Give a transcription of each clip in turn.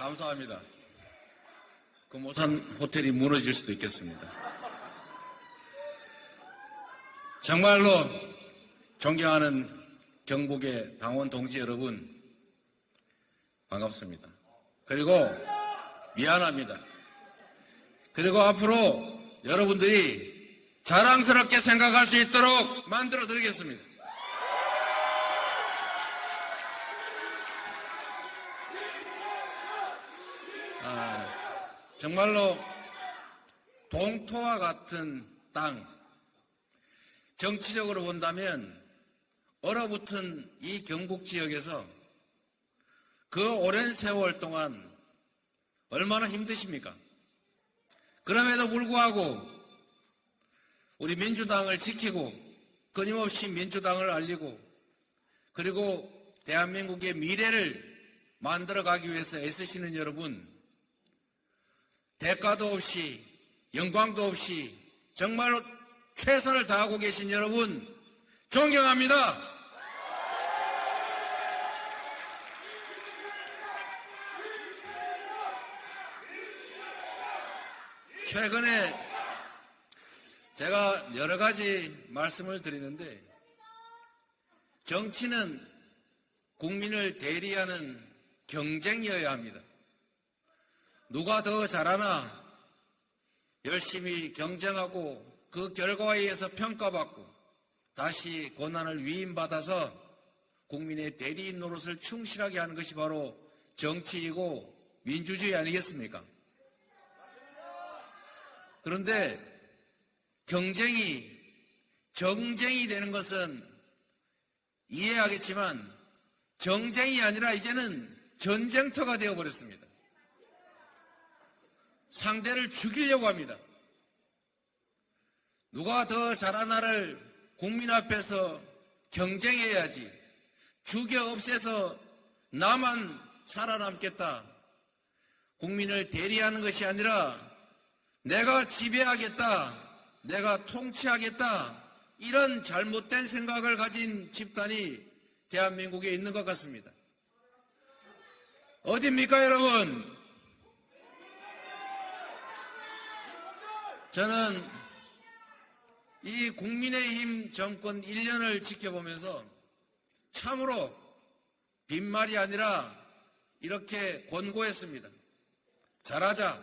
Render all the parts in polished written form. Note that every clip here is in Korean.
감사합니다. 금오산 호텔이 무너질 수도 있겠습니다. 정말로 존경하는 경북의 당원 동지 여러분, 반갑습니다. 그리고 미안합니다. 그리고 앞으로 여러분들이 자랑스럽게 생각할 수 있도록 만들어 드리겠습니다. 정말로 동토와 같은 땅, 정치적으로 본다면 얼어붙은 이 경북 지역에서 그 오랜 세월 동안 얼마나 힘드십니까? 그럼에도 불구하고 우리 민주당을 지키고 끊임없이 민주당을 알리고 그리고 대한민국의 미래를 만들어가기 위해서 애쓰시는 여러분, 대가도 없이 영광도 없이 정말로 최선을 다하고 계신 여러분 존경합니다. 최근에 제가 여러 가지 말씀을 드리는데, 정치는 국민을 대리하는 경쟁이어야 합니다. 누가 더 잘하나 열심히 경쟁하고 그 결과에 의해서 평가받고 다시 권한을 위임받아서 국민의 대리인 노릇을 충실하게 하는 것이 바로 정치이고 민주주의 아니겠습니까? 그런데 경쟁이 정쟁이 되는 것은 이해하겠지만 정쟁이 아니라 이제는 전쟁터가 되어버렸습니다. 상대를 죽이려고 합니다. 누가 더 잘하나를 국민 앞에서 경쟁해야지, 죽여 없애서 나만 살아남겠다, 국민을 대리하는 것이 아니라 내가 지배하겠다, 내가 통치하겠다, 이런 잘못된 생각을 가진 집단이 대한민국에 있는 것 같습니다. 어디입니까, 여러분? 저는 이 국민의힘 정권 1년을 지켜보면서 참으로 빈말이 아니라 이렇게 권고했습니다. 잘하자.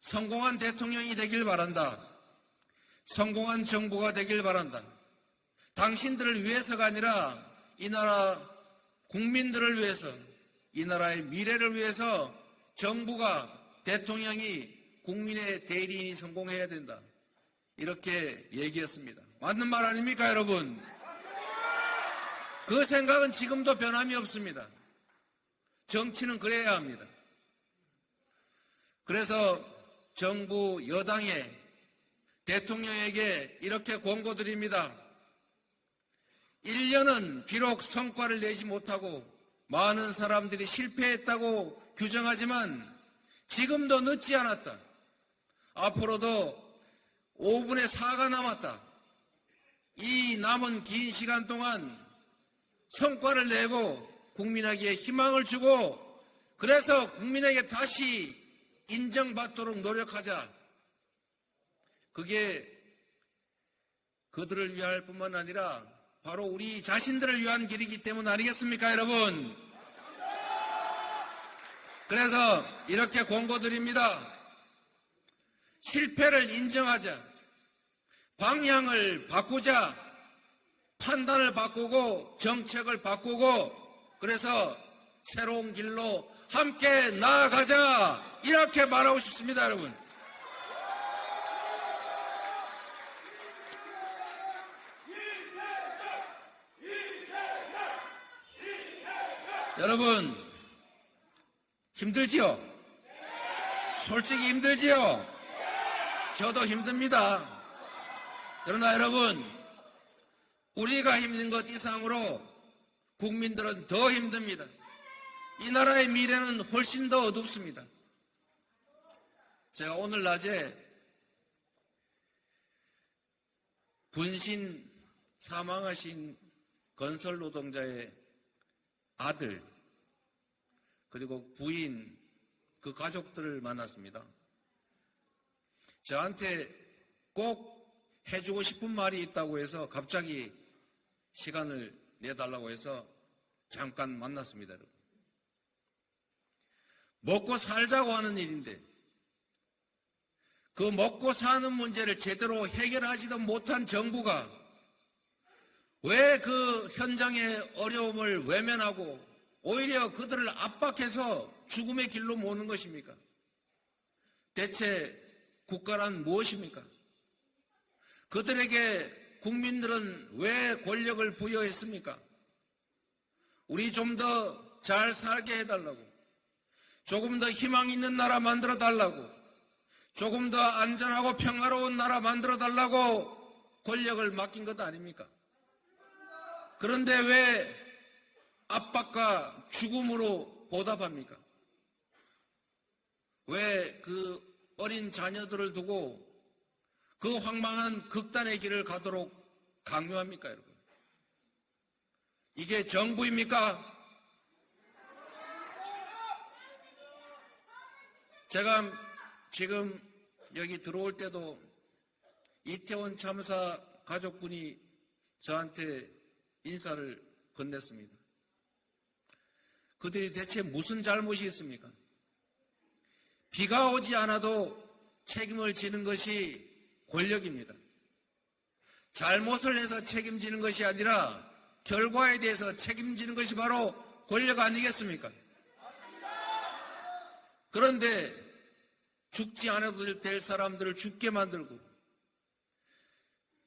성공한 대통령이 되길 바란다. 성공한 정부가 되길 바란다. 당신들을 위해서가 아니라 이 나라 국민들을 위해서, 이 나라의 미래를 위해서 정부가, 대통령이, 국민의 대리인이 성공해야 된다. 이렇게 얘기했습니다. 맞는 말 아닙니까, 여러분? 그 생각은 지금도 변함이 없습니다. 정치는 그래야 합니다. 그래서 정부 여당에, 대통령에게 이렇게 권고드립니다. 1년은 비록 성과를 내지 못하고 많은 사람들이 실패했다고 규정하지만 지금도 늦지 않았다. 앞으로도 5분의 4가 남았다. 이 남은 긴 시간 동안 성과를 내고 국민에게 희망을 주고, 그래서 국민에게 다시 인정받도록 노력하자. 그게 그들을 위할 뿐만 아니라 바로 우리 자신들을 위한 길이기 때문 아니겠습니까, 여러분? 그래서 이렇게 권고드립니다. 실패를 인정하자. 방향을 바꾸자. 판단을 바꾸고 정책을 바꾸고, 그래서 새로운 길로 함께 나아가자. 이렇게 말하고 싶습니다, 여러분. 여러분, 힘들지요? 솔직히 힘들지요? 저도 힘듭니다. 그러나 여러분, 우리가 힘든 것 이상으로 국민들은 더 힘듭니다. 이 나라의 미래는 훨씬 더 어둡습니다. 제가 오늘 낮에 분신 사망하신 건설 노동자의 아들, 그리고 부인, 그 가족들을 만났습니다. 저한테 꼭 해주고 싶은 말이 있다고 해서 갑자기 시간을 내달라고 해서 잠깐 만났습니다. 여러분. 먹고 살자고 하는 일인데 그 먹고 사는 문제를 제대로 해결하지도 못한 정부가 왜 그 현장의 어려움을 외면하고 오히려 그들을 압박해서 죽음의 길로 모는 것입니까? 대체 국가란 무엇입니까? 그들에게 국민들은 왜 권력을 부여했습니까? 우리 좀 더 잘 살게 해달라고, 조금 더 희망 있는 나라 만들어 달라고, 조금 더 안전하고 평화로운 나라 만들어 달라고 권력을 맡긴 것 아닙니까? 그런데 왜 압박과 죽음으로 보답합니까? 왜 그 어린 자녀들을 두고 그 황망한 극단의 길을 가도록 강요합니까, 여러분? 이게 정부입니까? 제가 지금 여기 들어올 때도 이태원 참사 가족분이 저한테 인사를 건넸습니다. 그들이 대체 무슨 잘못이 있습니까? 비가 오지 않아도 책임을 지는 것이 권력입니다. 잘못을 해서 책임지는 것이 아니라 결과에 대해서 책임지는 것이 바로 권력 아니겠습니까? 그런데 죽지 않아도 될 사람들을 죽게 만들고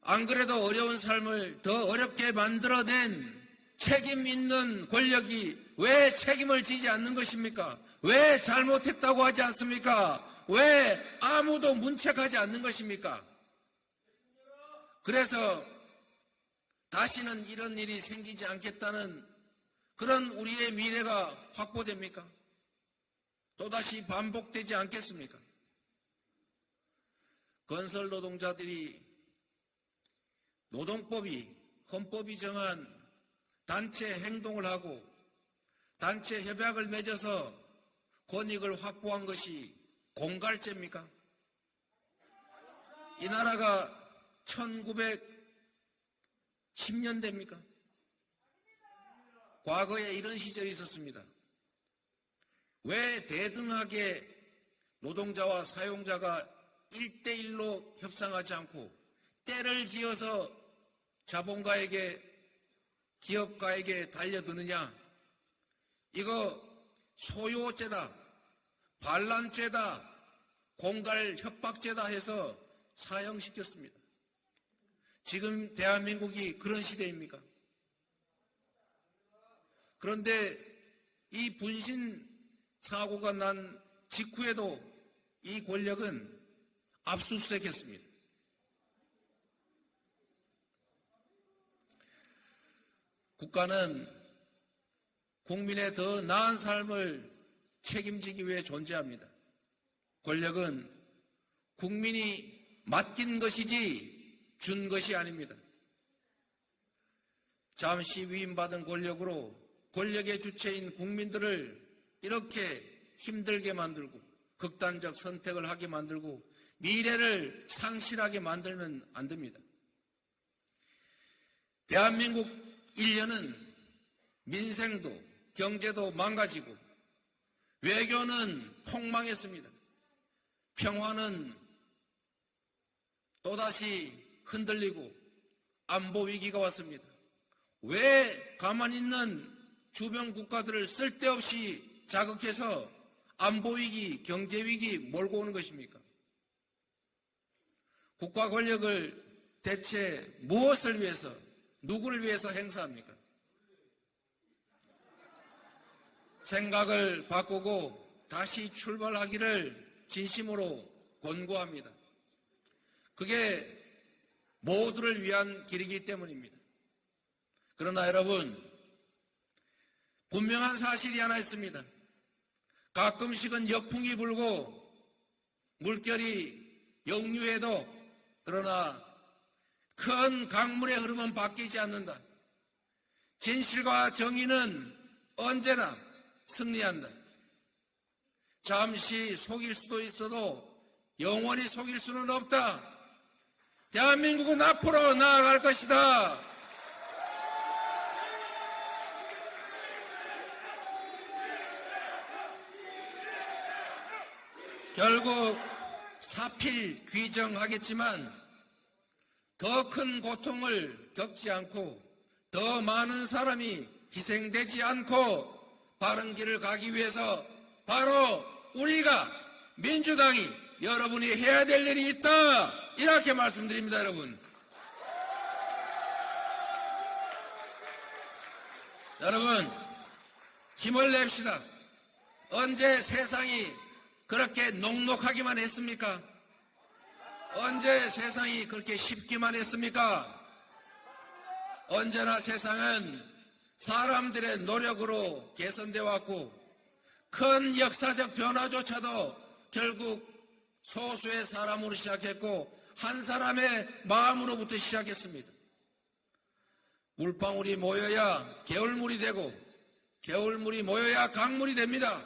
안 그래도 어려운 삶을 더 어렵게 만들어낸 책임 있는 권력이 왜 책임을 지지 않는 것입니까? 왜 잘못했다고 하지 않습니까? 왜 아무도 문책하지 않는 것입니까? 그래서 다시는 이런 일이 생기지 않겠다는 그런 우리의 미래가 확보됩니까? 또다시 반복되지 않겠습니까? 건설 노동자들이 노동법이, 헌법이 정한 단체 행동을 하고 단체 협약을 맺어서 권익을 확보한 것이 공갈죄입니까? 이 나라가 1910년대입니까? 과거에 이런 시절이 있었습니다. 왜 대등하게 노동자와 사용자가 1대1로 협상하지 않고 때를 지어서 자본가에게, 기업가에게 달려드느냐? 이거 소요죄다, 반란죄다, 공갈 협박죄다 해서 사형시켰습니다. 지금 대한민국이 그런 시대입니까? 그런데 이 분신 사고가 난 직후에도 이 권력은 압수수색했습니다. 국가는 국민의 더 나은 삶을 책임지기 위해 존재합니다. 권력은 국민이 맡긴 것이지 준 것이 아닙니다. 잠시 위임받은 권력으로 권력의 주체인 국민들을 이렇게 힘들게 만들고 극단적 선택을 하게 만들고 미래를 상실하게 만들면 안 됩니다. 대한민국 일년은 민생도 경제도 망가지고 외교는 폭망했습니다. 평화는 또다시 흔들리고 안보 위기가 왔습니다. 왜 가만히 있는 주변 국가들을 쓸데없이 자극해서 안보 위기, 경제 위기 몰고 오는 것입니까? 국가 권력을 대체 무엇을 위해서, 누구를 위해서 행사합니까? 생각을 바꾸고 다시 출발하기를 진심으로 권고합니다. 그게 모두를 위한 길이기 때문입니다. 그러나 여러분, 분명한 사실이 하나 있습니다. 가끔씩은 역풍이 불고 물결이 역류해도 그러나 큰 강물의 흐름은 바뀌지 않는다. 진실과 정의는 언제나 승리한다. 잠시 속일 수도 있어도 영원히 속일 수는 없다. 대한민국은 앞으로 나아갈 것이다. 결국 사필 귀정하겠지만 더 큰 고통을 겪지 않고 더 많은 사람이 희생되지 않고 바른 길을 가기 위해서 바로 우리가 민주당이 여러분이 해야 될 일이 있다. 이렇게 말씀드립니다, 여러분. 여러분, 힘을 냅시다. 언제 세상이 그렇게 녹록하기만 했습니까? 언제 세상이 그렇게 쉽기만 했습니까? 언제나 세상은 사람들의 노력으로 개선되어 왔고 큰 역사적 변화조차도 결국 소수의 사람으로 시작했고 한 사람의 마음으로부터 시작했습니다. 물방울이 모여야 개울물이 되고 개울물이 모여야 강물이 됩니다.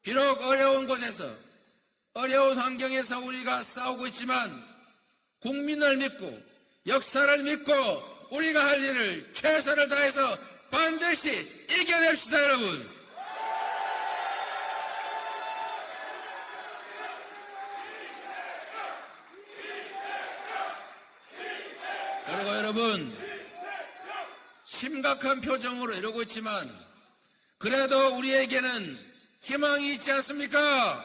비록 어려운 곳에서 어려운 환경에서 우리가 싸우고 있지만 국민을 믿고 역사를 믿고 우리가 할 일을 최선을 다해서 반드시 이겨냅시다, 여러분. 그리고 여러분, 심각한 표정으로 이러고 있지만 그래도 우리에게는 희망이 있지 않습니까?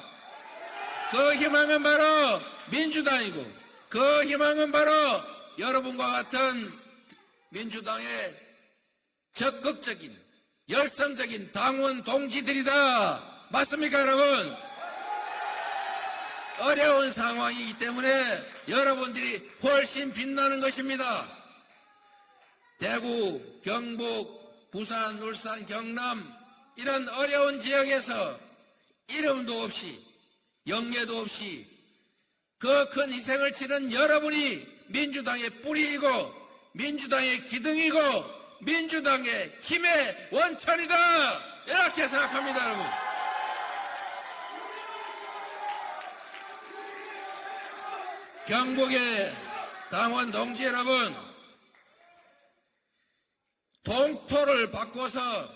그 희망은 바로 민주당이고 그 희망은 바로 여러분과 같은 민주당의 적극적인 열성적인 당원 동지들이다. 맞습니까, 여러분? 어려운 상황이기 때문에 여러분들이 훨씬 빛나는 것입니다. 대구, 경북, 부산, 울산, 경남 이런 어려운 지역에서 이름도 없이 영예도 없이 그 큰 희생을 치른 여러분이 민주당의 뿌리이고 민주당의 기둥이고 민주당의 힘의 원천이다. 이렇게 생각합니다, 여러분. 경북의 당원 동지 여러분, 동토를 바꿔서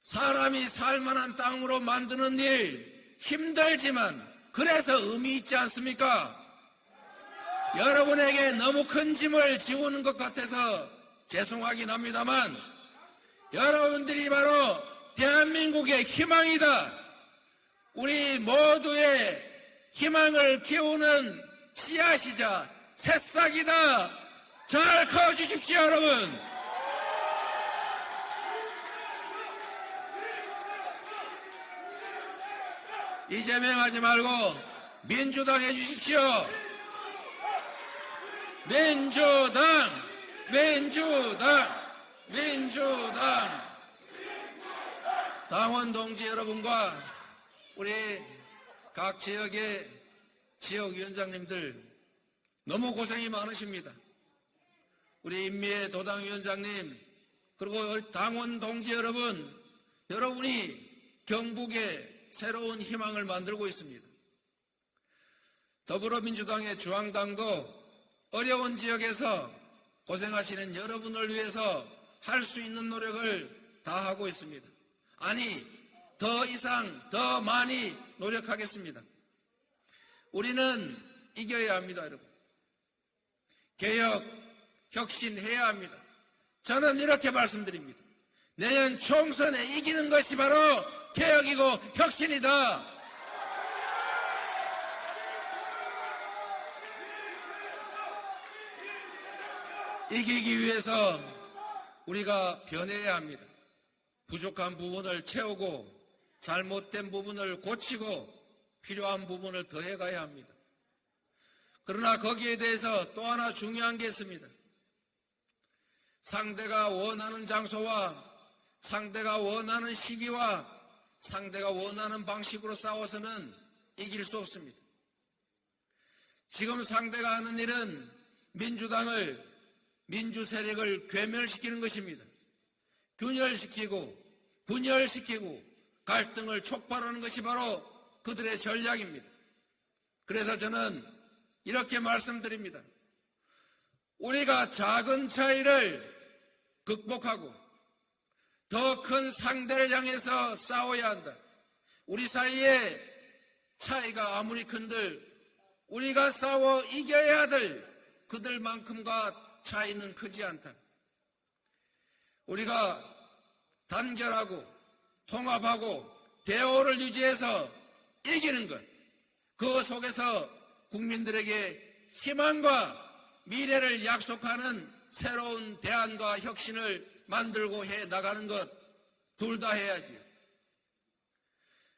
사람이 살만한 땅으로 만드는 일 힘들지만 그래서 의미 있지 않습니까? 여러분에게 너무 큰 짐을 지우는 것 같아서 죄송하긴 합니다만 여러분들이 바로 대한민국의 희망이다. 우리 모두의 희망을 키우는 씨앗이자 새싹이다. 잘 커주십시오, 여러분. 이재명하지 말고 민주당 해주십시오. 민주당, 민주당, 민주당. 당원 동지 여러분과 우리 각 지역의 지역위원장님들 너무 고생이 많으십니다. 우리 임미애 도당위원장님 그리고 당원 동지 여러분, 여러분이 경북의 새로운 희망을 만들고 있습니다. 더불어민주당의 중앙당도 어려운 지역에서 고생하시는 여러분을 위해서 할 수 있는 노력을 다하고 있습니다. 아니, 더 이상, 더 많이 노력하겠습니다. 우리는 이겨야 합니다, 여러분. 개혁, 혁신해야 합니다. 저는 이렇게 말씀드립니다. 내년 총선에 이기는 것이 바로 개혁이고 혁신이다. 이기기 위해서 우리가 변해야 합니다. 부족한 부분을 채우고 잘못된 부분을 고치고 필요한 부분을 더해가야 합니다. 그러나 거기에 대해서 또 하나 중요한 게 있습니다. 상대가 원하는 장소와 상대가 원하는 시기와 상대가 원하는 방식으로 싸워서는 이길 수 없습니다. 지금 상대가 하는 일은 민주당을, 민주 세력을 괴멸시키는 것입니다. 균열시키고 분열시키고 갈등을 촉발하는 것이 바로 그들의 전략입니다. 그래서 저는 이렇게 말씀드립니다. 우리가 작은 차이를 극복하고 더 큰 상대를 향해서 싸워야 한다. 우리 사이에 차이가 아무리 큰들 우리가 싸워 이겨야 될 그들만큼과 차이는 크지 않다. 우리가 단결하고 통합하고 대오를 유지해서 이기는 것, 그 속에서 국민들에게 희망과 미래를 약속하는 새로운 대안과 혁신을 만들고 해 나가는 것, 둘 다 해야지요.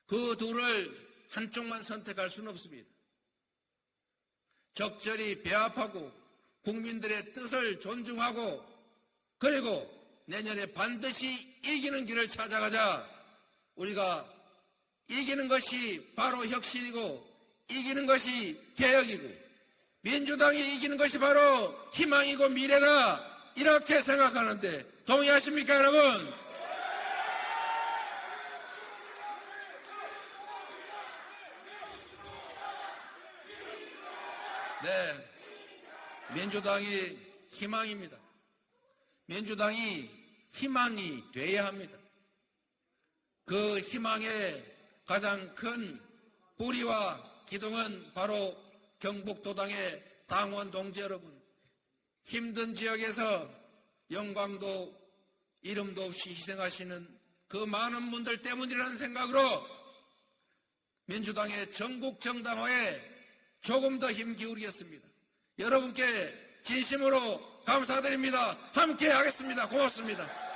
그 둘을 한쪽만 선택할 수는 없습니다. 적절히 배합하고 국민들의 뜻을 존중하고 그리고 내년에 반드시 이기는 길을 찾아가자. 우리가 이기는 것이 바로 혁신이고 이기는 것이 개혁이고 민주당이 이기는 것이 바로 희망이고 미래다. 이렇게 생각하는데 동의하십니까, 여러분? 네, 민주당이 희망입니다. 민주당이 희망이 돼야 합니다. 그 희망의 가장 큰 뿌리와 기둥은 바로 경북도당의 당원 동지 여러분, 힘든 지역에서 영광도 이름도 없이 희생하시는 그 많은 분들 때문이라는 생각으로 민주당의 전국 정당화에 조금 더 힘 기울이겠습니다. 여러분께 진심으로 감사드립니다. 함께 하겠습니다. 고맙습니다.